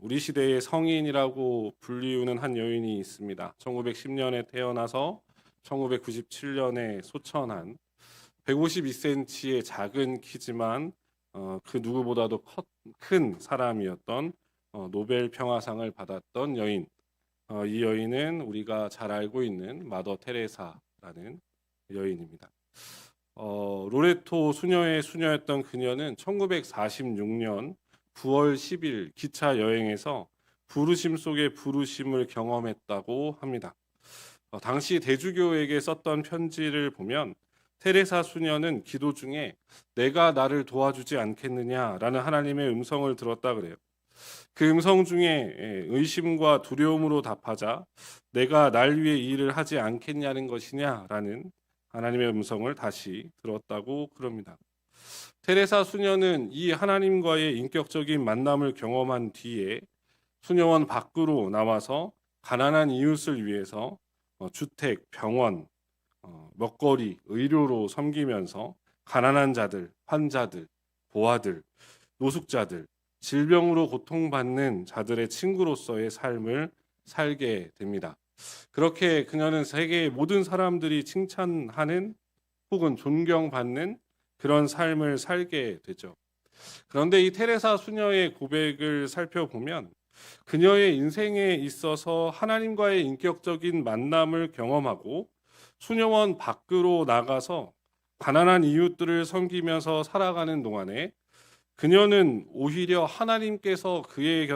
우리 시대의 성인이라고 불리우는 한 여인이 있습니다. 1910년에 태어나서 1997년에 소천한 152cm의 작은 키지만 그 누구보다도 큰 사람이었던 노벨 평화상을 받았던 여인. 이 여인은 우리가 잘 알고 있는 마더 테레사라는 여인입니다. 로레토 수녀의 수녀였던 그녀는 1946년 9월 10일 기차 여행에서 부르심 속의 부르심을 경험했다고 합니다. 당시 대주교에게 썼던 편지를 보면 테레사 수녀는 기도 중에 내가 나를 도와주지 않겠느냐라는 하나님의 음성을 들었다 그래요. 그 음성 중에 의심과 두려움으로 답하자 내가 날 위해 이 일을 하지 않겠냐는 것이냐라는 하나님의 음성을 다시 들었다고 그럽니다. 테레사 수녀는 이 하나님과의 인격적인 만남을 경험한 뒤에 수녀원 밖으로 나와서 가난한 이웃을 위해서 주택, 병원, 먹거리, 의료로 섬기면서 가난한 자들, 환자들, 고아들, 노숙자들, 질병으로 고통받는 자들의 친구로서의 삶을 살게 됩니다. 그렇게 그녀는 세계의 모든 사람들이 칭찬하는 혹은 존경받는 그런 삶을 살게 되죠. 그런데 이 테레사 수녀의 고백을 살펴보면 그녀의 인생에 있어서 하나님과의 인격적인 만남을 경험하고 수녀원 밖으로 나가서 가난한 이웃들을 섬기면서 살아가는 동안에 그녀는 오히려 하나님께서 그녀의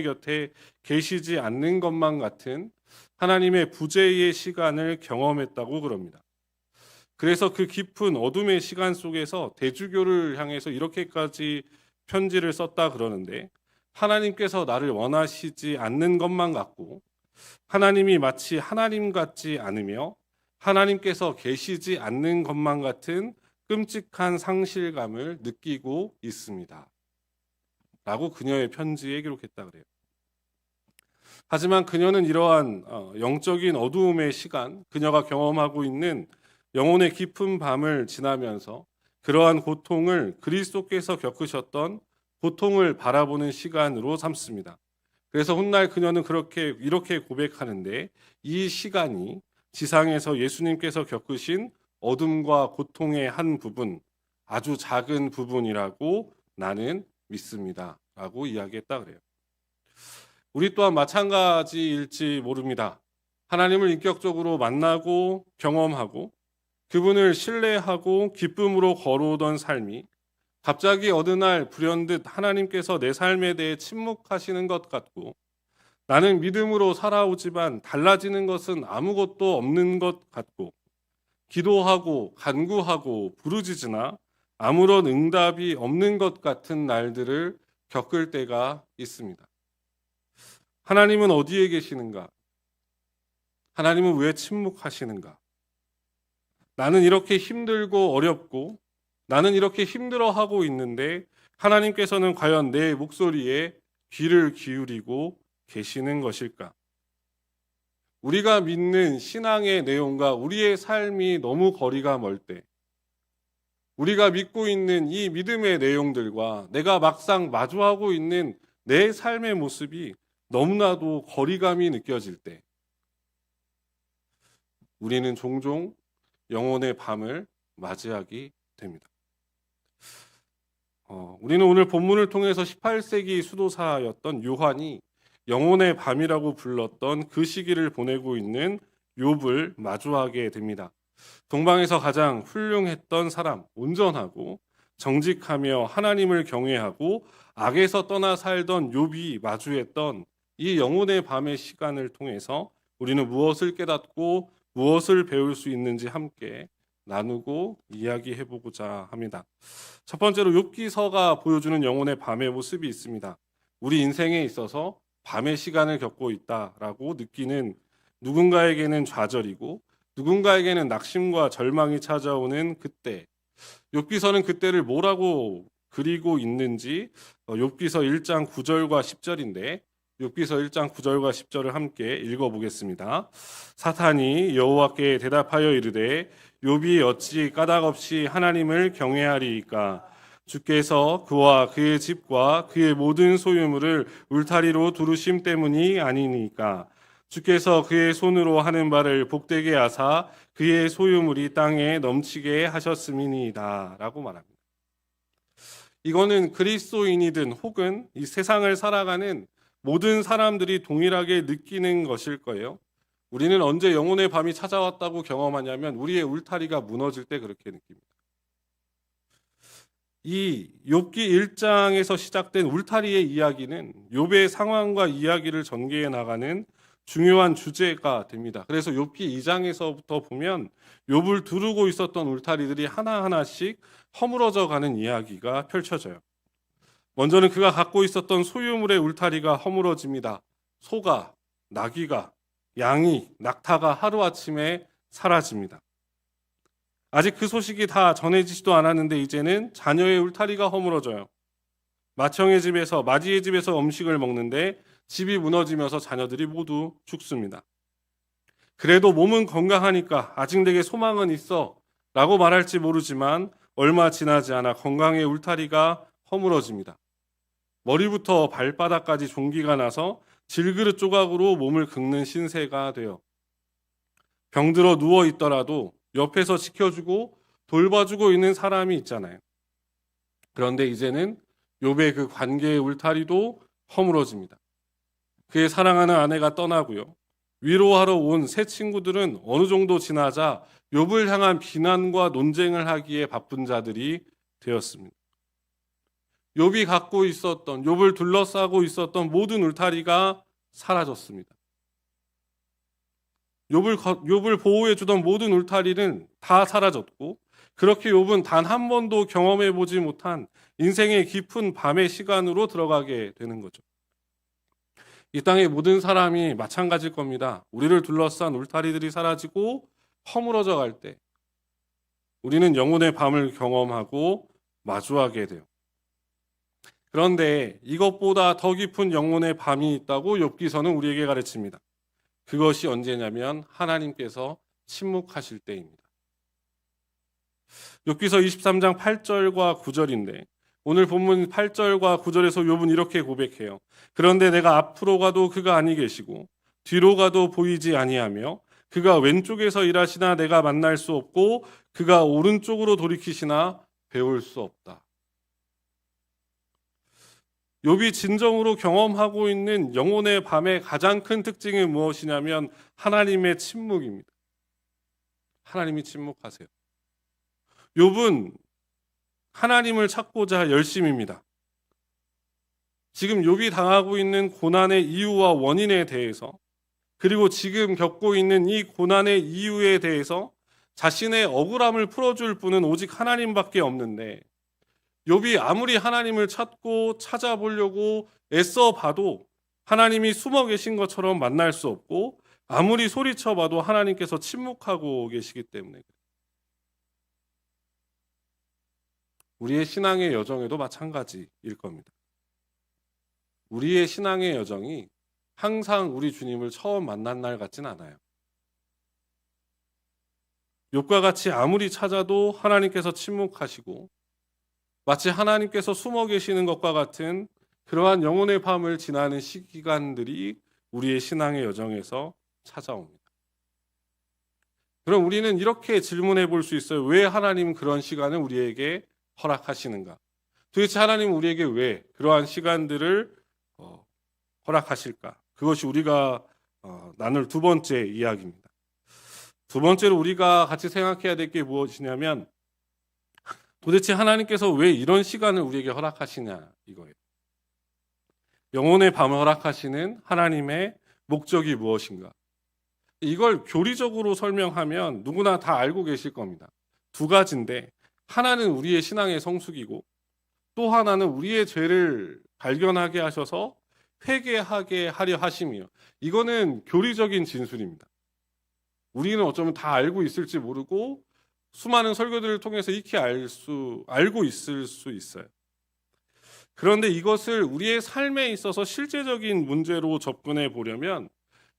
곁에 계시지 않는 것만 같은 하나님의 부재의 시간을 경험했다고 그럽니다. 그래서 그 깊은 어둠의 시간 속에서 대주교를 향해서 이렇게까지 편지를 썼다 그러는데 하나님께서 나를 원하시지 않는 것만 같고 하나님이 마치 하나님 같지 않으며 하나님께서 계시지 않는 것만 같은 끔찍한 상실감을 느끼고 있습니다. 라고 그녀의 편지에 기록했다 그래요. 하지만 그녀는 이러한 영적인 어두움의 시간, 그녀가 경험하고 있는 영혼의 깊은 밤을 지나면서 그러한 고통을 그리스도께서 겪으셨던 고통을 바라보는 시간으로 삼습니다. 그래서 훗날 그녀는 이렇게 고백하는데 이 시간이 지상에서 예수님께서 겪으신 어둠과 고통의 한 부분, 아주 작은 부분이라고 나는 믿습니다. 라고 이야기했다 그래요. 우리 또한 마찬가지일지 모릅니다. 하나님을 인격적으로 만나고 경험하고 그분을 신뢰하고 기쁨으로 걸어오던 삶이 갑자기 어느 날 불현듯 하나님께서 내 삶에 대해 침묵하시는 것 같고 나는 믿음으로 살아오지만 달라지는 것은 아무것도 없는 것 같고 기도하고 간구하고 부르짖으나 아무런 응답이 없는 것 같은 날들을 겪을 때가 있습니다. 하나님은 어디에 계시는가? 하나님은 왜 침묵하시는가? 나는 이렇게 힘들고 어렵고 나는 이렇게 힘들어하고 있는데 하나님께서는 과연 내 목소리에 귀를 기울이고 계시는 것일까? 우리가 믿는 신앙의 내용과 우리의 삶이 너무 거리가 멀 때, 우리가 믿고 있는 이 믿음의 내용들과 내가 막상 마주하고 있는 내 삶의 모습이 너무나도 거리감이 느껴질 때, 우리는 종종 영혼의 밤을 맞이하게 됩니다. 우리는 오늘 본문을 통해서 18세기 수도사였던 요한이 영혼의 밤이라고 불렀던 그 시기를 보내고 있는 욥을 마주하게 됩니다. 동방에서 가장 훌륭했던 사람, 온전하고 정직하며 하나님을 경외하고 악에서 떠나 살던 욥이 마주했던 이 영혼의 밤의 시간을 통해서 우리는 무엇을 깨닫고 무엇을 배울 수 있는지 함께 나누고 이야기해보고자 합니다. 첫 번째로 욥기서가 보여주는 영혼의 밤의 모습이 있습니다. 우리 인생에 있어서 밤의 시간을 겪고 있다라고 느끼는 누군가에게는 좌절이고 누군가에게는 낙심과 절망이 찾아오는 그때, 욥기서는 그때를 뭐라고 그리고 있는지 욥기서 1장 9절과 10절인데 욥기서 1장 9절과 10절을 함께 읽어보겠습니다. 사탄이 여호와께 대답하여 이르되 욥이 어찌 까닭없이 하나님을 경외하리이까? 주께서 그와 그의 집과 그의 모든 소유물을 울타리로 두르심 때문이 아니니까 주께서 그의 손으로 하는 바를 복되게 하사 그의 소유물이 땅에 넘치게 하셨음이니이다 라고 말합니다. 이거는 그리스도인이든 혹은 이 세상을 살아가는 모든 사람들이 동일하게 느끼는 것일 거예요. 우리는 언제 영혼의 밤이 찾아왔다고 경험하냐면 우리의 울타리가 무너질 때 그렇게 느낍니다. 이 욥기 1장에서 시작된 울타리의 이야기는 욥의 상황과 이야기를 전개해 나가는 중요한 주제가 됩니다. 그래서 욥기 2장에서부터 보면 욥을 두르고 있었던 울타리들이 하나하나씩 허물어져 가는 이야기가 펼쳐져요. 먼저는 그가 갖고 있었던 소유물의 울타리가 허물어집니다. 소가, 나귀가, 양이, 낙타가 하루아침에 사라집니다. 아직 그 소식이 다 전해지지도 않았는데 이제는 자녀의 울타리가 허물어져요. 맏형의 집에서, 맏이의 집에서 음식을 먹는데 집이 무너지면서 자녀들이 모두 죽습니다. 그래도 몸은 건강하니까 아직 내게 소망은 있어 라고 말할지 모르지만 얼마 지나지 않아 건강의 울타리가 허물어집니다. 머리부터 발바닥까지 종기가 나서 질그릇 조각으로 몸을 긁는 신세가 돼요. 병들어 누워 있더라도 옆에서 지켜주고 돌봐주고 있는 사람이 있잖아요. 그런데 이제는 욥의 그 관계의 울타리도 허물어집니다. 그의 사랑하는 아내가 떠나고요. 위로하러 온 새 친구들은 어느 정도 지나자 욥을 향한 비난과 논쟁을 하기에 바쁜 자들이 되었습니다. 욥이 갖고 있었던, 욥을 둘러싸고 있었던 모든 울타리가 사라졌습니다. 욥을 보호해 주던 모든 울타리는 다 사라졌고 그렇게 욥은 단 한 번도 경험해 보지 못한 인생의 깊은 밤의 시간으로 들어가게 되는 거죠. 이 땅의 모든 사람이 마찬가지일 겁니다. 우리를 둘러싼 울타리들이 사라지고 허물어져 갈 때 우리는 영혼의 밤을 경험하고 마주하게 돼요. 그런데 이것보다 더 깊은 영혼의 밤이 있다고 욥기서는 우리에게 가르칩니다. 그것이 언제냐면 하나님께서 침묵하실 때입니다. 욥기서 23장 8절과 9절인데 오늘 본문 8절과 9절에서 욥은 이렇게 고백해요. 그런데 내가 앞으로 가도 그가 아니 계시고 뒤로 가도 보이지 아니하며 그가 왼쪽에서 일하시나 내가 만날 수 없고 그가 오른쪽으로 돌이키시나 배울 수 없다. 욥이 진정으로 경험하고 있는 영혼의 밤의 가장 큰 특징은 무엇이냐면 하나님의 침묵입니다. 하나님이 침묵하세요. 욥은 하나님을 찾고자 열심입니다. 지금 욥이 당하고 있는 고난의 이유와 원인에 대해서 그리고 지금 겪고 있는 이 고난의 이유에 대해서 자신의 억울함을 풀어줄 분은 오직 하나님밖에 없는데 욥이 아무리 하나님을 찾고 찾아보려고 애써 봐도 하나님이 숨어 계신 것처럼 만날 수 없고 아무리 소리쳐 봐도 하나님께서 침묵하고 계시기 때문에 우리의 신앙의 여정에도 마찬가지일 겁니다. 우리의 신앙의 여정이 항상 우리 주님을 처음 만난 날 같진 않아요. 욥과 같이 아무리 찾아도 하나님께서 침묵하시고 마치 하나님께서 숨어 계시는 것과 같은 그러한 영혼의 밤을 지나는 시기간들이 우리의 신앙의 여정에서 찾아옵니다. 그럼 우리는 이렇게 질문해 볼 수 있어요. 왜 하나님은 그런 시간을 우리에게 허락하시는가? 도대체 하나님은 우리에게 왜 그러한 시간들을 허락하실까? 그것이 우리가 나눌 두 번째 이야기입니다. 두 번째로 우리가 같이 생각해야 될 게 무엇이냐면 도대체 하나님께서 왜 이런 시간을 우리에게 허락하시냐 이거예요. 영혼의 밤을 허락하시는 하나님의 목적이 무엇인가? 이걸 교리적으로 설명하면 누구나 다 알고 계실 겁니다. 두 가지인데 하나는 우리의 신앙의 성숙이고 또 하나는 우리의 죄를 발견하게 하셔서 회개하게 하려 하심이요. 이거는 교리적인 진술입니다. 우리는 어쩌면 다 알고 있을지 모르고 수많은 설교들을 통해서 익히 알고 있을 수 있어요. 그런데 이것을 우리의 삶에 있어서 실제적인 문제로 접근해 보려면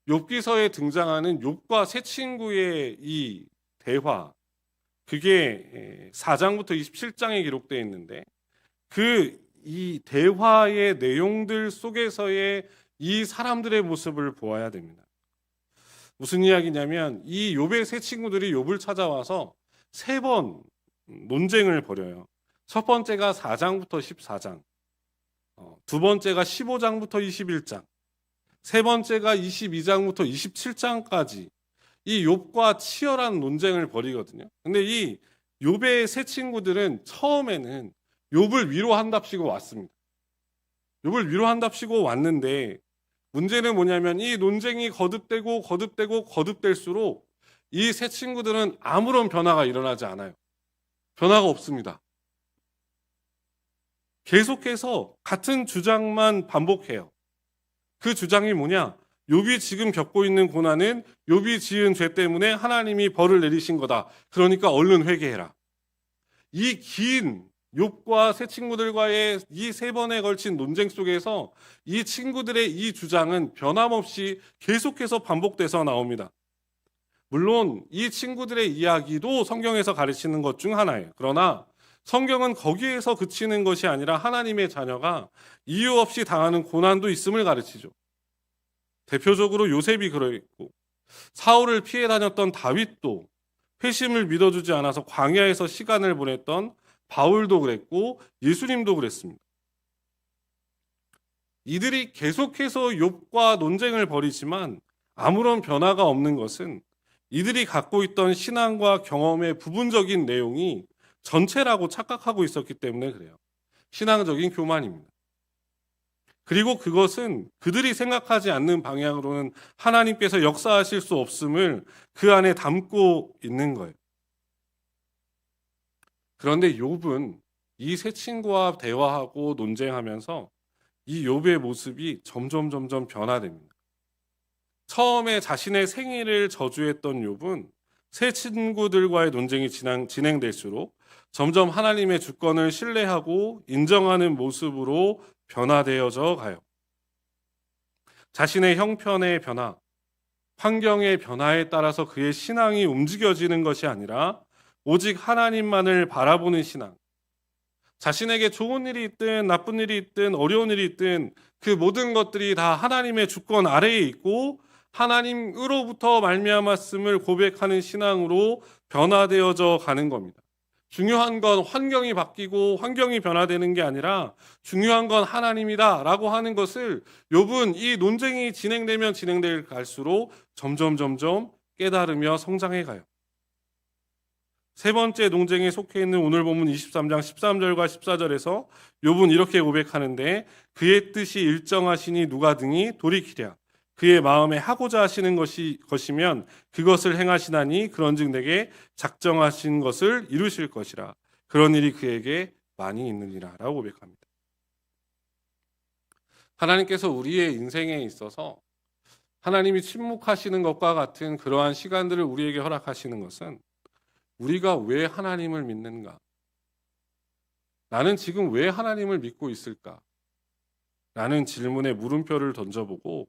욥기서에 등장하는 욥과 세 친구의 이 대화, 그게 4장부터 27장에 기록되어 있는데 이 대화의 내용들 속에서의 이 사람들의 모습을 보아야 됩니다. 무슨 이야기냐면 이 욥의 세 친구들이 욥을 찾아와서 세 번 논쟁을 벌여요. 첫 번째가 4장부터 14장, 두 번째가 15장부터 21장, 세 번째가 22장부터 27장까지 이 욥과 치열한 논쟁을 벌이거든요. 근데 이 욥의 세 친구들은 처음에는 욥을 위로한답시고 왔습니다. 욥을 위로한답시고 왔는데 문제는 뭐냐면 이 논쟁이 거듭될수록 이 세 친구들은 아무런 변화가 일어나지 않아요. 변화가 없습니다. 계속해서 같은 주장만 반복해요. 그 주장이 뭐냐? 욥이 지금 겪고 있는 고난은 욥이 지은 죄 때문에 하나님이 벌을 내리신 거다. 그러니까 얼른 회개해라. 이 긴 욥과 세 친구들과의 이 세 번에 걸친 논쟁 속에서 이 친구들의 이 주장은 변함없이 계속해서 반복돼서 나옵니다. 물론 이 친구들의 이야기도 성경에서 가르치는 것 중 하나예요. 그러나 성경은 거기에서 그치는 것이 아니라 하나님의 자녀가 이유 없이 당하는 고난도 있음을 가르치죠. 대표적으로 요셉이 그랬고, 사울을 피해 다녔던 다윗도, 회심을 믿어주지 않아서 광야에서 시간을 보냈던 바울도 그랬고, 예수님도 그랬습니다. 이들이 계속해서 욥과 논쟁을 벌이지만 아무런 변화가 없는 것은 이들이 갖고 있던 신앙과 경험의 부분적인 내용이 전체라고 착각하고 있었기 때문에 그래요. 신앙적인 교만입니다. 그리고 그것은 그들이 생각하지 않는 방향으로는 하나님께서 역사하실 수 없음을 그 안에 담고 있는 거예요. 그런데 욥은 이 세 친구와 대화하고 논쟁하면서 이 욥의 모습이 점점 변화됩니다. 처음에 자신의 생일을 저주했던 욥은 세 친구들과의 논쟁이 진행될수록 점점 하나님의 주권을 신뢰하고 인정하는 모습으로 변화되어져 가요. 자신의 형편의 변화, 환경의 변화에 따라서 그의 신앙이 움직여지는 것이 아니라 오직 하나님만을 바라보는 신앙. 자신에게 좋은 일이 있든 나쁜 일이 있든 어려운 일이 있든 그 모든 것들이 다 하나님의 주권 아래에 있고 하나님으로부터 말미암았음을 고백하는 신앙으로 변화되어져 가는 겁니다. 중요한 건 환경이 바뀌고 환경이 변화되는 게 아니라 중요한 건 하나님이다라고 하는 것을 욥은 이 논쟁이 진행되면 진행될 갈수록 점점 깨달으며 성장해 가요. 세 번째 논쟁에 속해 있는 오늘 본문 23장 13절과 14절에서 욥은 이렇게 고백하는데 그의 뜻이 일정하시니 누가 등이 돌이키랴. 그의 마음에 하고자 하시는 것이면 그것을 행하시나니 그런즉 내게 작정하신 것을 이루실 것이라. 그런 일이 그에게 많이 있느니라 라고 고백합니다. 하나님께서 우리의 인생에 있어서 하나님이 침묵하시는 것과 같은 그러한 시간들을 우리에게 허락하시는 것은 우리가 왜 하나님을 믿는가? 나는 지금 왜 하나님을 믿고 있을까? 라는 질문에 물음표를 던져보고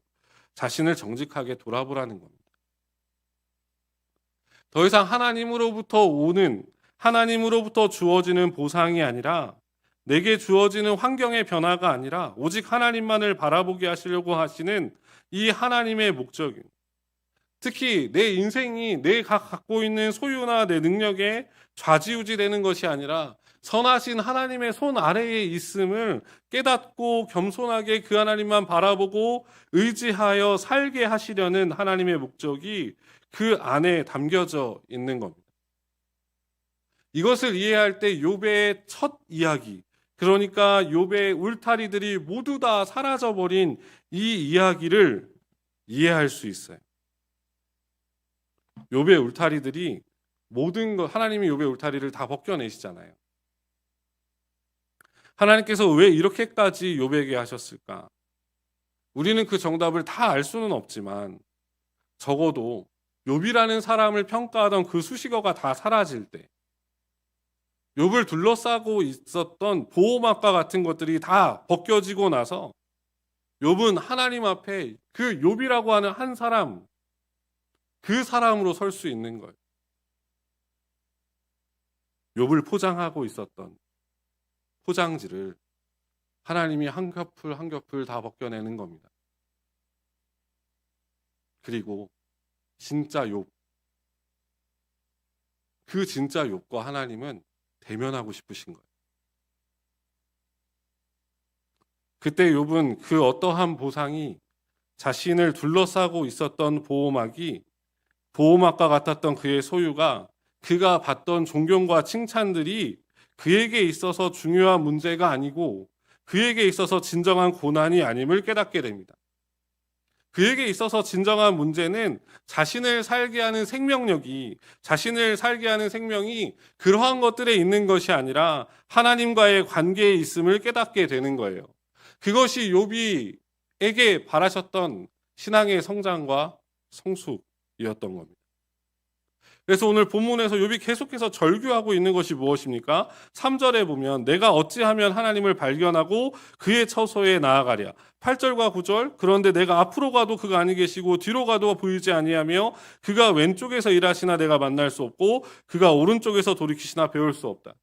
자신을 정직하게 돌아보라는 겁니다. 더 이상 하나님으로부터 주어지는 보상이 아니라 내게 주어지는 환경의 변화가 아니라 오직 하나님만을 바라보게 하시려고 하시는 이 하나님의 목적입니다. 특히 내 인생이 내가 갖고 있는 소유나 내 능력에 좌지우지되는 것이 아니라 선하신 하나님의 손 아래에 있음을 깨닫고 겸손하게 그 하나님만 바라보고 의지하여 살게 하시려는 하나님의 목적이 그 안에 담겨져 있는 겁니다. 이것을 이해할 때 욥의 첫 이야기, 그러니까 욥의 울타리들이 모두 다 사라져버린 이 이야기를 이해할 수 있어요. 욥의 울타리들이 하나님이 욥의 울타리를 다 벗겨내시잖아요. 하나님께서 왜 이렇게까지 욥에게 하셨을까? 우리는 그 정답을 다 알 수는 없지만 적어도 욥이라는 사람을 평가하던 그 수식어가 다 사라질 때 욥을 둘러싸고 있었던 보호막과 같은 것들이 다 벗겨지고 나서 욥은 하나님 앞에 그 욥이라고 하는 한 사람, 그 사람으로 설 수 있는 거예요. 욥을 포장하고 있었던 포장지를 하나님이 한 겹을 한 겹을 다 벗겨내는 겁니다. 그리고 진짜 욥, 그 진짜 욥과 하나님은 대면하고 싶으신 거예요. 그때 욥은 그 어떠한 보상이 자신을 둘러싸고 있었던 보호막과 같았던 그의 소유가 그가 받던 존경과 칭찬들이 그에게 있어서 중요한 문제가 아니고 그에게 있어서 진정한 고난이 아님을 깨닫게 됩니다. 그에게 있어서 진정한 문제는 자신을 살게 하는 생명력이, 자신을 살게 하는 생명이 그러한 것들에 있는 것이 아니라 하나님과의 관계에 있음을 깨닫게 되는 거예요. 그것이 욥이에게 바라셨던 신앙의 성장과 성숙이었던 겁니다. 그래서 오늘 본문에서 욥이 계속해서 절규하고 있는 것이 무엇입니까? 3절에 보면 내가 어찌하면 하나님을 발견하고 그의 처소에 나아가랴. 8절과 9절 그런데 내가 앞으로 가도 그가 아니 계시고 뒤로 가도 보이지 아니하며 그가 왼쪽에서 일하시나 내가 만날 수 없고 그가 오른쪽에서 돌이키시나 배울 수 없다.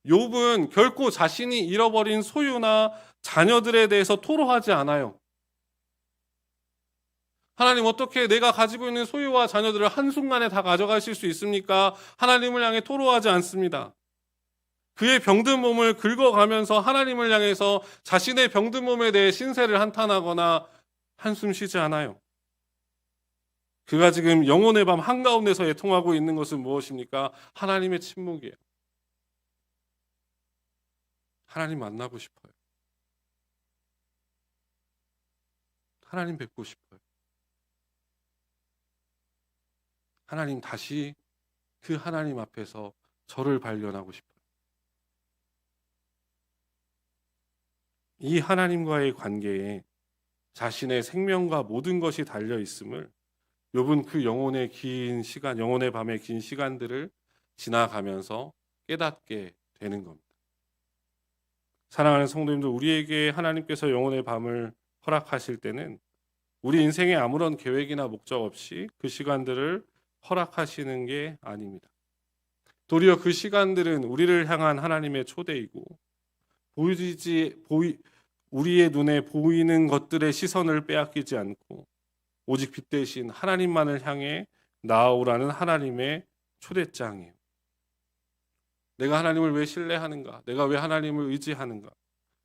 욥은 결코 자신이 잃어버린 소유나 자녀들에 대해서 토로하지 않아요. 하나님 어떻게 내가 가지고 있는 소유와 자녀들을 한순간에 다 가져가실 수 있습니까? 하나님을 향해 토로하지 않습니다. 그의 병든 몸을 긁어가면서 하나님을 향해서 자신의 병든 몸에 대해 신세를 한탄하거나 한숨 쉬지 않아요. 그가 지금 영혼의 밤 한가운데서 애통하고 있는 것은 무엇입니까? 하나님의 침묵이에요. 하나님 만나고 싶어요. 하나님 뵙고 싶어요. 하나님 다시 그 하나님 앞에서 저를 발견하고 싶어요. 이 하나님과의 관계에 자신의 생명과 모든 것이 달려 있음을 욥은 그 영혼의 긴 시간, 영혼의 밤의 긴 시간들을 지나가면서 깨닫게 되는 겁니다. 사랑하는 성도님들, 우리에게 하나님께서 영혼의 밤을 허락하실 때는 우리 인생에 아무런 계획이나 목적 없이 그 시간들을 허락하시는 게 아닙니다. 도리어 그 시간들은 우리를 향한 하나님의 초대이고 우리의 눈에 보이는 것들의 시선을 빼앗기지 않고 오직 빛 대신 하나님만을 향해 나아오라는 하나님의 초대장이에요. 내가 하나님을 왜 신뢰하는가? 내가 왜 하나님을 의지하는가?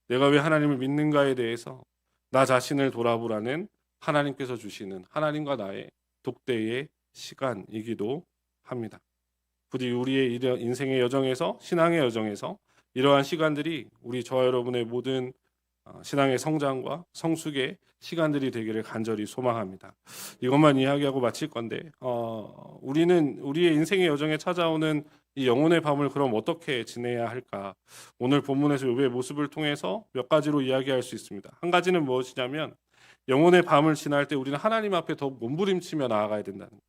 내가 왜 하나님을 믿는가에 대해서 나 자신을 돌아보라는 하나님께서 주시는 하나님과 나의 독대의 시간이기도 합니다. 부디 우리의 인생의 여정에서, 신앙의 여정에서 이러한 시간들이 우리 저와 여러분의 모든 신앙의 성장과 성숙의 시간들이 되기를 간절히 소망합니다. 이것만 이야기하고 마칠 건데 우리는 우리의 인생의 여정에 찾아오는 이 영혼의 밤을 그럼 어떻게 지내야 할까? 오늘 본문에서 욥의 모습을 통해서 몇 가지로 이야기할 수 있습니다. 한 가지는 무엇이냐면 영혼의 밤을 지날 때 우리는 하나님 앞에 더 몸부림치며 나아가야 된다는 거예요.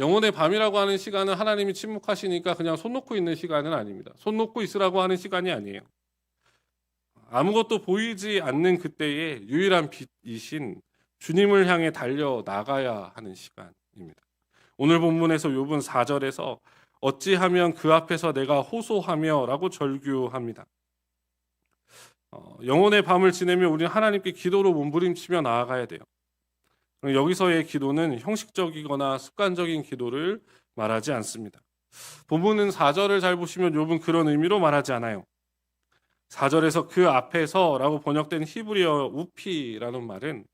영혼의 밤이라고 하는 시간은 하나님이 침묵하시니까 그냥 손 놓고 있는 시간은 아닙니다. 손 놓고 있으라고 하는 시간이 아니에요. 아무것도 보이지 않는 그때의 유일한 빛이신 주님을 향해 달려 나가야 하는 시간입니다. 오늘 본문에서 욥은 4절에서 어찌하면 그 앞에서 내가 호소하며 라고 절규합니다. 영혼의 밤을 지내며 우리는 하나님께 기도로 몸부림치며 나아가야 돼요. 여기서의 기도는 형식적이거나 습관적인 기도를 말하지 않습니다. 본문은 4절을 잘 보시면 욥은 그런 의미로 말하지 않아요. 4절에서 그 앞에서라고 번역된 히브리어 우피라는 말은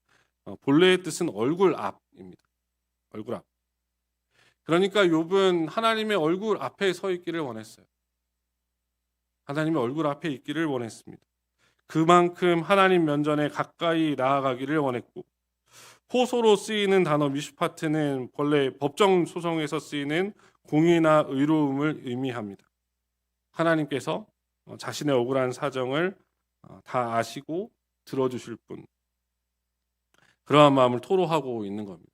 본래의 뜻은 얼굴 앞입니다. 얼굴 앞. 그러니까 욥은 하나님의 얼굴 앞에 서 있기를 원했어요. 하나님의 얼굴 앞에 있기를 원했습니다. 그만큼 하나님 면전에 가까이 나아가기를 원했고 호소로 쓰이는 단어 미슈파트는 본래 법정 소송에서 쓰이는 공의나 의로움을 의미합니다. 하나님께서 자신의 억울한 사정을 다 아시고 들어주실 분, 그러한 마음을 토로하고 있는 겁니다.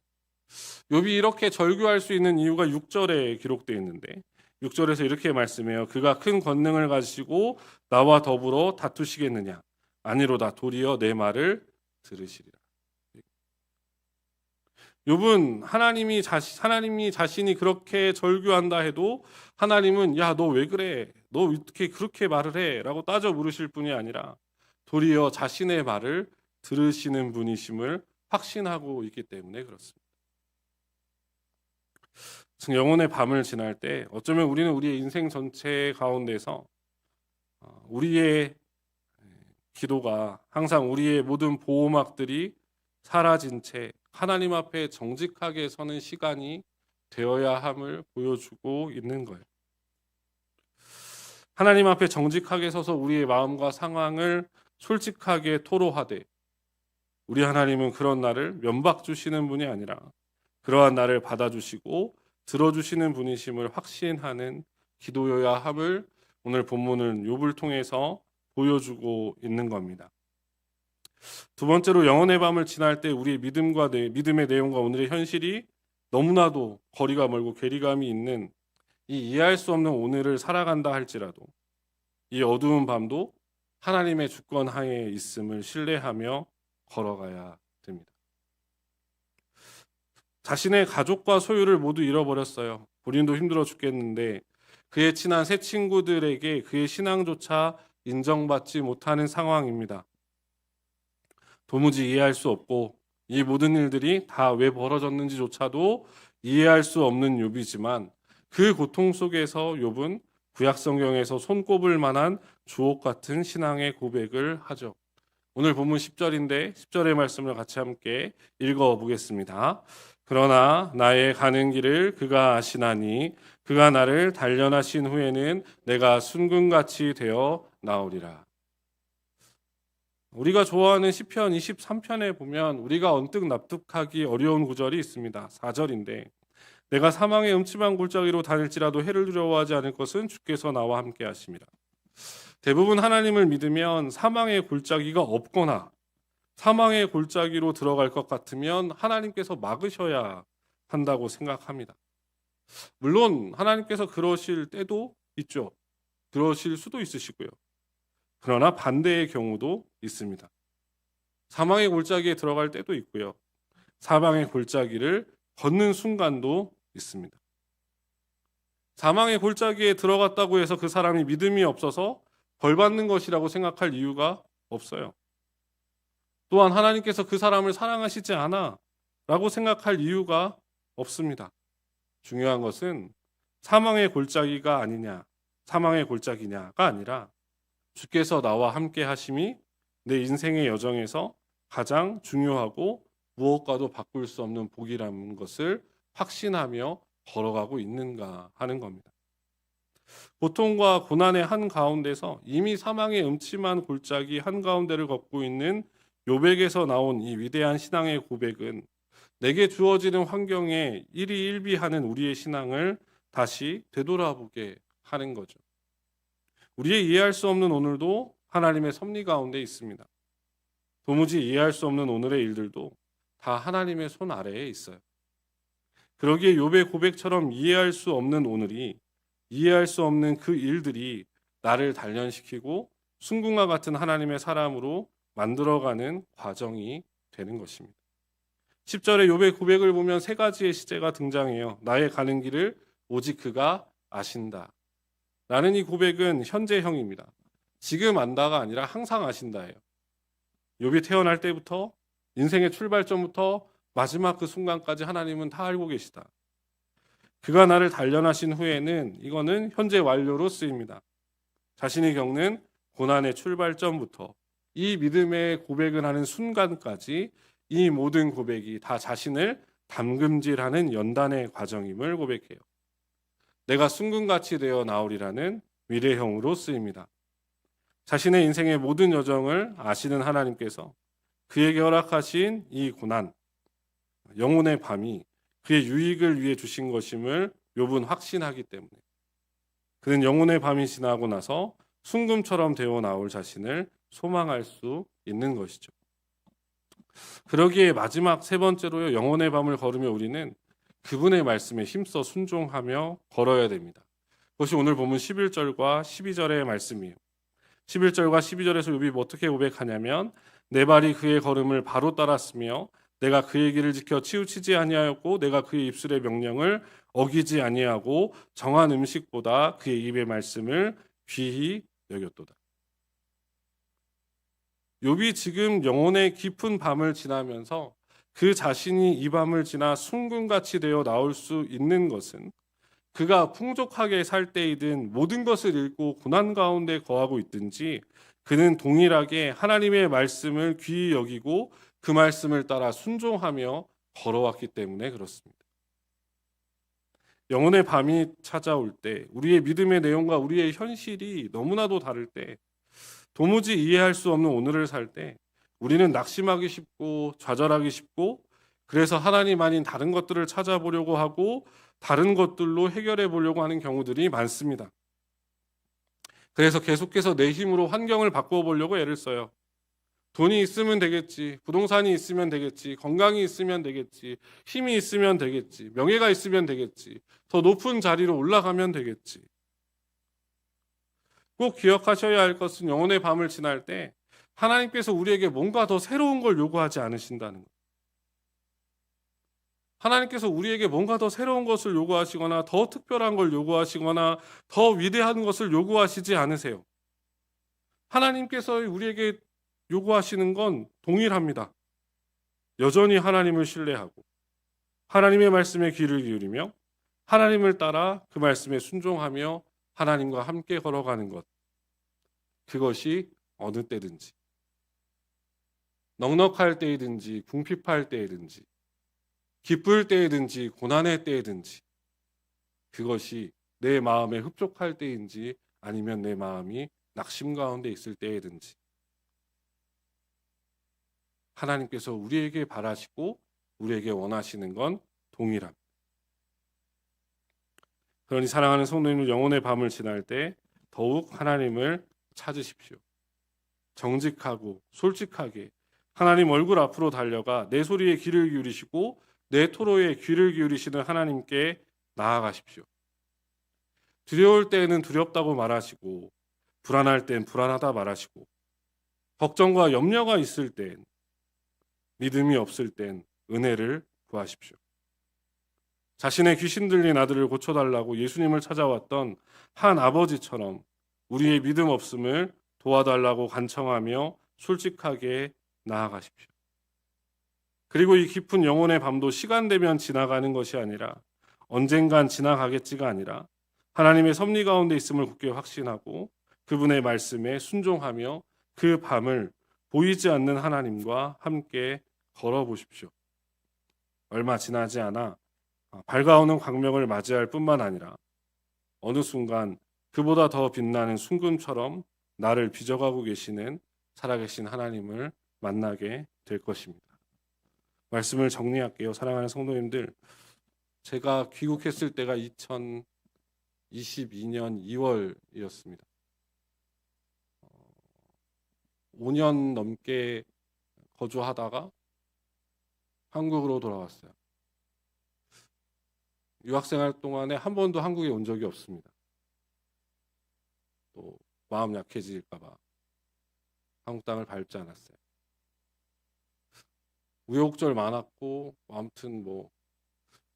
욥이 이렇게 절규할 수 있는 이유가 6절에 기록되어 있는데 6절에서 이렇게 말씀해요. 그가 큰 권능을 가지시고 나와 더불어 다투시겠느냐? 아니로다. 도리어 내 말을 들으시리라. 욥은 하나님이 자신이 그렇게 절규한다 해도 하나님은 야, 너 왜 그래? 너 어떻게 그렇게 말을 해? 라고 따져 물으실 분이 아니라 도리어 자신의 말을 들으시는 분이심을 확신하고 있기 때문에 그렇습니다. 즉 영혼의 밤을 지날 때 어쩌면 우리는 우리의 인생 전체 가운데서 우리의 기도가 항상 우리의 모든 보호막들이 사라진 채 하나님 앞에 정직하게 서는 시간이 되어야 함을 보여주고 있는 거예요. 하나님 앞에 정직하게 서서 우리의 마음과 상황을 솔직하게 토로하되 우리 하나님은 그런 나를 면박 주시는 분이 아니라 그러한 나를 받아주시고 들어주시는 분이심을 확신하는 기도여야 함을 오늘 본문은 욥을 통해서 보여주고 있는 겁니다. 두 번째로 영혼의 밤을 지날 때 우리의 믿음의 내용과 오늘의 현실이 너무나도 거리가 멀고 괴리감이 있는 이 이해할 수 없는 오늘을 살아간다 할지라도 이 어두운 밤도 하나님의 주권 하에 있음을 신뢰하며 걸어가야 됩니다. 자신의 가족과 소유를 모두 잃어버렸어요. 본인도 힘들어 죽겠는데 그의 친한 새 친구들에게 그의 신앙조차 인정받지 못하는 상황입니다. 도무지 이해할 수 없고 이 모든 일들이 다 왜 벌어졌는지조차도 이해할 수 없는 욥이지만 그 고통 속에서 욥은 구약 성경에서 손꼽을 만한 주옥 같은 신앙의 고백을 하죠. 오늘 본문 10절인데 10절의 말씀을 같이 함께 읽어보겠습니다. 그러나 나의 가는 길을 그가 아시나니 그가 나를 단련하신 후에는 내가 순금같이 되어 나오리라. 우리가 좋아하는 시편 23편에 보면 우리가 언뜻 납득하기 어려운 구절이 있습니다. 4절인데 내가 사망의 음침한 골짜기로 다닐지라도 해를 두려워하지 않을 것은 주께서 나와 함께 하심이라. 대부분 하나님을 믿으면 사망의 골짜기가 없거나 사망의 골짜기로 들어갈 것 같으면 하나님께서 막으셔야 한다고 생각합니다. 물론 하나님께서 그러실 때도 있죠. 그러실 수도 있으시고요. 그러나 반대의 경우도 있습니다. 사망의 골짜기에 들어갈 때도 있고요. 사망의 골짜기를 걷는 순간도 있습니다. 사망의 골짜기에 들어갔다고 해서 그 사람이 믿음이 없어서 벌 받는 것이라고 생각할 이유가 없어요. 또한 하나님께서 그 사람을 사랑하시지 않아 라고 생각할 이유가 없습니다. 중요한 것은 사망의 골짜기가 아니냐, 사망의 골짜기냐가 아니라 주께서 나와 함께 하심이 내 인생의 여정에서 가장 중요하고 무엇과도 바꿀 수 없는 복이라는 것을 확신하며 걸어가고 있는가 하는 겁니다. 고통과 고난의 한가운데서 이미 사망의 음침한 골짜기 한가운데를 걷고 있는 욥에게서 나온 이 위대한 신앙의 고백은 내게 주어지는 환경에 일희일비하는 우리의 신앙을 다시 되돌아보게 하는 거죠. 우리의 이해할 수 없는 오늘도 하나님의 섭리 가운데 있습니다. 도무지 이해할 수 없는 오늘의 일들도 다 하나님의 손 아래에 있어요. 그러기에 욥의 고백처럼 이해할 수 없는 오늘이, 이해할 수 없는 그 일들이 나를 단련시키고 순금과 같은 하나님의 사람으로 만들어가는 과정이 되는 것입니다. 10절에 욥의 고백을 보면 세 가지의 시제가 등장해요. 나의 가는 길을 오직 그가 아신다. 라는 이 고백은 현재형입니다. 지금 안다가 아니라 항상 아신다예요. 욥이 태어날 때부터 인생의 출발점부터 마지막 그 순간까지 하나님은 다 알고 계시다. 그가 나를 단련하신 후에는 이거는 현재 완료로 쓰입니다. 자신이 겪는 고난의 출발점부터 이 믿음의 고백을 하는 순간까지 이 모든 고백이 다 자신을 담금질하는 연단의 과정임을 고백해요. 내가 순금같이 되어 나오리라는 미래형으로 쓰입니다. 자신의 인생의 모든 여정을 아시는 하나님께서 그에게 허락하신 이 고난, 영혼의 밤이 그의 유익을 위해 주신 것임을 욥은 확신하기 때문에 그는 영혼의 밤이 지나고 나서 순금처럼 되어 나올 자신을 소망할 수 있는 것이죠. 그러기에 마지막 세 번째로요, 영혼의 밤을 걸으며 우리는 그분의 말씀에 힘써 순종하며 걸어야 됩니다. 그것이 오늘 본문 11절과 12절의 말씀이에요. 11절과 12절에서 욥이 어떻게 고백하냐면 내 발이 그의 걸음을 바로 따랐으며 내가 그의 길을 지켜 치우치지 아니하였고 내가 그의 입술의 명령을 어기지 아니하고 정한 음식보다 그의 입의 말씀을 귀히 여겼도다. 욥이 지금 영혼의 깊은 밤을 지나면서 그 자신이 이 밤을 지나 순금같이 되어 나올 수 있는 것은 그가 풍족하게 살 때이든 모든 것을 잃고 고난 가운데 거하고 있든지 그는 동일하게 하나님의 말씀을 귀히 여기고 그 말씀을 따라 순종하며 걸어왔기 때문에 그렇습니다. 영혼의 밤이 찾아올 때 우리의 믿음의 내용과 우리의 현실이 너무나도 다를 때 도무지 이해할 수 없는 오늘을 살 때 우리는 낙심하기 쉽고 좌절하기 쉽고 그래서 하나님 아닌 다른 것들을 찾아보려고 하고 다른 것들로 해결해 보려고 하는 경우들이 많습니다. 그래서 계속해서 내 힘으로 환경을 바꿔보려고 애를 써요. 돈이 있으면 되겠지, 부동산이 있으면 되겠지, 건강이 있으면 되겠지, 힘이 있으면 되겠지, 명예가 있으면 되겠지, 더 높은 자리로 올라가면 되겠지. 꼭 기억하셔야 할 것은 영혼의 밤을 지날 때 하나님께서 우리에게 뭔가 더 새로운 걸 요구하지 않으신다는 것. 하나님께서 우리에게 뭔가 더 새로운 것을 요구하시거나 더 특별한 걸 요구하시거나 더 위대한 것을 요구하시지 않으세요. 하나님께서 우리에게 요구하시는 건 동일합니다. 여전히 하나님을 신뢰하고 하나님의 말씀에 귀를 기울이며 하나님을 따라 그 말씀에 순종하며 하나님과 함께 걸어가는 것. 그것이 어느 때든지 넉넉할 때이든지 궁핍할 때이든지 기쁠 때이든지 고난의 때이든지 그것이 내 마음에 흡족할 때인지 아니면 내 마음이 낙심 가운데 있을 때이든지 하나님께서 우리에게 바라시고 우리에게 원하시는 건 동일합니다. 그러니 사랑하는 성도님들 영혼의 밤을 지날 때 더욱 하나님을 찾으십시오. 정직하고 솔직하게 하나님 얼굴 앞으로 달려가 내 소리에 귀를 기울이시고 내 토로에 귀를 기울이시는 하나님께 나아가십시오. 두려울 때에는 두렵다고 말하시고 불안할 땐 불안하다 말하시고 걱정과 염려가 있을 땐 믿음이 없을 땐 은혜를 구하십시오. 자신의 귀신 들린 아들을 고쳐달라고 예수님을 찾아왔던 한 아버지처럼 우리의 믿음 없음을 도와달라고 간청하며 솔직하게 나아가십시오. 그리고 이 깊은 영혼의 밤도 시간 되면 지나가는 것이 아니라 언젠간 지나가겠지가 아니라 하나님의 섭리 가운데 있음을 굳게 확신하고 그분의 말씀에 순종하며 그 밤을 보이지 않는 하나님과 함께 걸어보십시오. 얼마 지나지 않아 밝아오는 광명을 맞이할 뿐만 아니라 어느 순간 그보다 더 빛나는 순금처럼 나를 빚어가고 계시는 살아계신 하나님을 만나게 될 것입니다. 말씀을 정리할게요. 사랑하는 성도님들, 제가 귀국했을 때가 2022년 2월이었습니다. 5년 넘게 거주하다가 한국으로 돌아왔어요. 유학생활 동안에 한 번도 한국에 온 적이 없습니다. 또 마음 약해질까 봐 한국 땅을 밟지 않았어요. 우여곡절 많았고 아무튼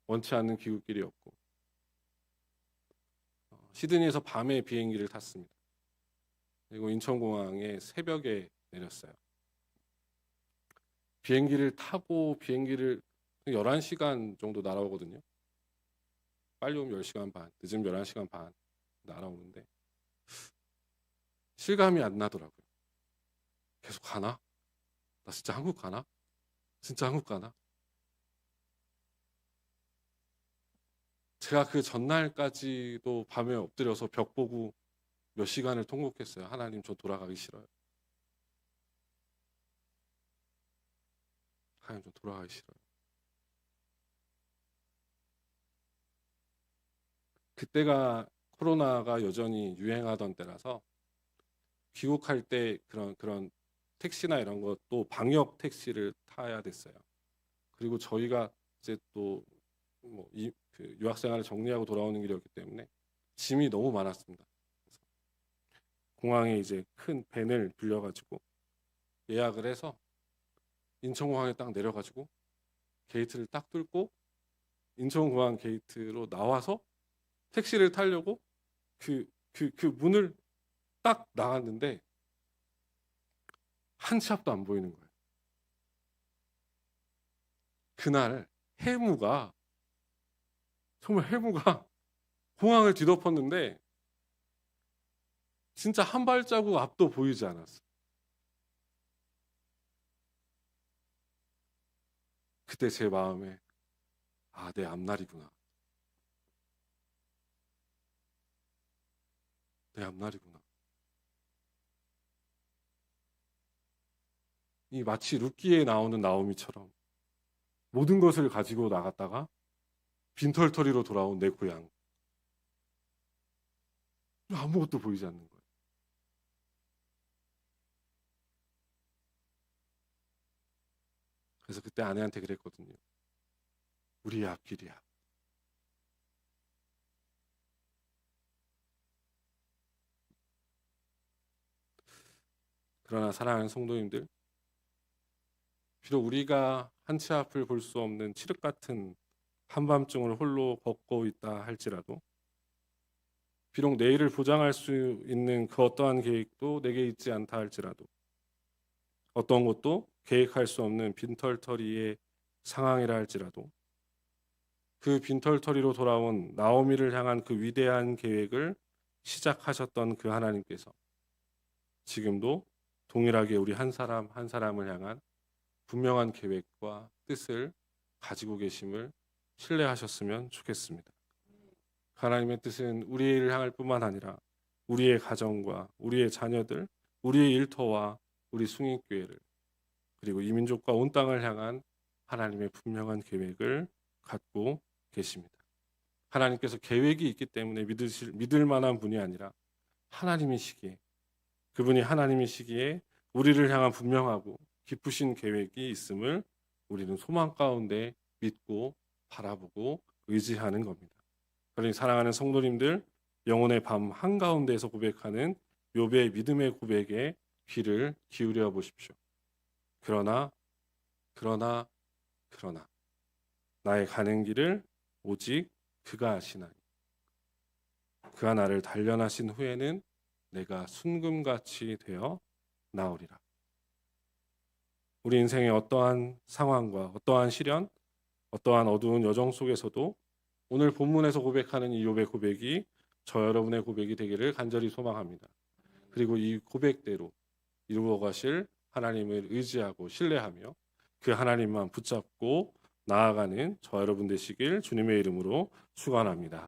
원치 않는 귀국길이었고 시드니에서 밤에 비행기를 탔습니다. 그리고 인천공항에 새벽에 내렸어요. 비행기를 타고 11시간 정도 날아오거든요. 빨리 오면 10시간 반, 늦으면 11시간 반 날아오는데 실감이 안 나더라고요. 계속 가나? 나 진짜 한국 가나? 진짜 한국 가나? 제가 그 전날까지도 밤에 엎드려서 벽 보고 몇 시간을 통곡했어요. 하나님, 저 돌아가기 싫어요. 하나님, 저 돌아가기 싫어요. 그때가 코로나가 여전히 유행하던 때라서 귀국할 때 그런 택시나 이런 것도 방역 택시를 타야 됐어요. 그리고 저희가 이제 또 그 유학생활을 정리하고 돌아오는 길이었기 때문에 짐이 너무 많았습니다. 그래서 공항에 이제 큰 밴을 빌려가지고 예약을 해서 인천공항에 딱 내려가지고 게이트를 딱 뚫고 인천공항 게이트로 나와서 택시를 타려고 그 문을 딱 나갔는데 한 치 앞도 안 보이는 거예요. 그날 해무가 정말 해무가 공항을 뒤덮었는데 진짜 한 발자국 앞도 보이지 않았어. 그때 제 마음에 내 앞날이구나. 내 앞날이구나. 이 마치 룻기에 나오는 나오미처럼 모든 것을 가지고 나갔다가 빈털터리로 돌아온 내 고향. 아무것도 보이지 않는 거예요. 그래서 그때 아내한테 그랬거든요. 우리의 앞길이야. 그러나 사랑하는 성도님들, 비록 우리가 한 치 앞을 볼 수 없는 칠흑 같은 한밤중을 홀로 걷고 있다 할지라도, 비록 내일을 보장할 수 있는 그 어떠한 계획도 내게 있지 않다 할지라도, 어떤 것도 계획할 수 없는 빈털터리의 상황이라 할지라도, 그 빈털터리로 돌아온 나오미를 향한 그 위대한 계획을 시작하셨던 그 하나님께서 지금도 동일하게 우리 한 사람 한 사람을 향한 분명한 계획과 뜻을 가지고 계심을 신뢰하셨으면 좋겠습니다. 하나님의 뜻은 우리를 향할 뿐만 아니라 우리의 가정과 우리의 자녀들, 우리의 일터와 우리 숭인교회를, 그리고 이 민족과 온 땅을 향한 하나님의 분명한 계획을 갖고 계십니다. 하나님께서 계획이 있기 때문에 믿을 만한 분이 아니라 하나님이시기에, 그분이 하나님이시기에 우리를 향한 분명하고 기쁘신 계획이 있음을 우리는 소망 가운데 믿고 바라보고 의지하는 겁니다. 그러니 사랑하는 성도님들, 영혼의 밤 한가운데에서 고백하는 욥의 믿음의 고백에 귀를 기울여 보십시오. 그러나 그러나 그러나 나의 가는 길을 오직 그가 아시나니 그가 나를 단련하신 후에는 내가 순금같이 되어 나오리라. 우리 인생의 어떠한 상황과 어떠한 시련, 어떠한 어두운 여정 속에서도 오늘 본문에서 고백하는 이 욥의 고백이 저 여러분의 고백이 되기를 간절히 소망합니다. 그리고 이 고백대로 이루어 가실 하나님을 의지하고 신뢰하며 그 하나님만 붙잡고 나아가는 저 여러분 되시길 주님의 이름으로 축원합니다.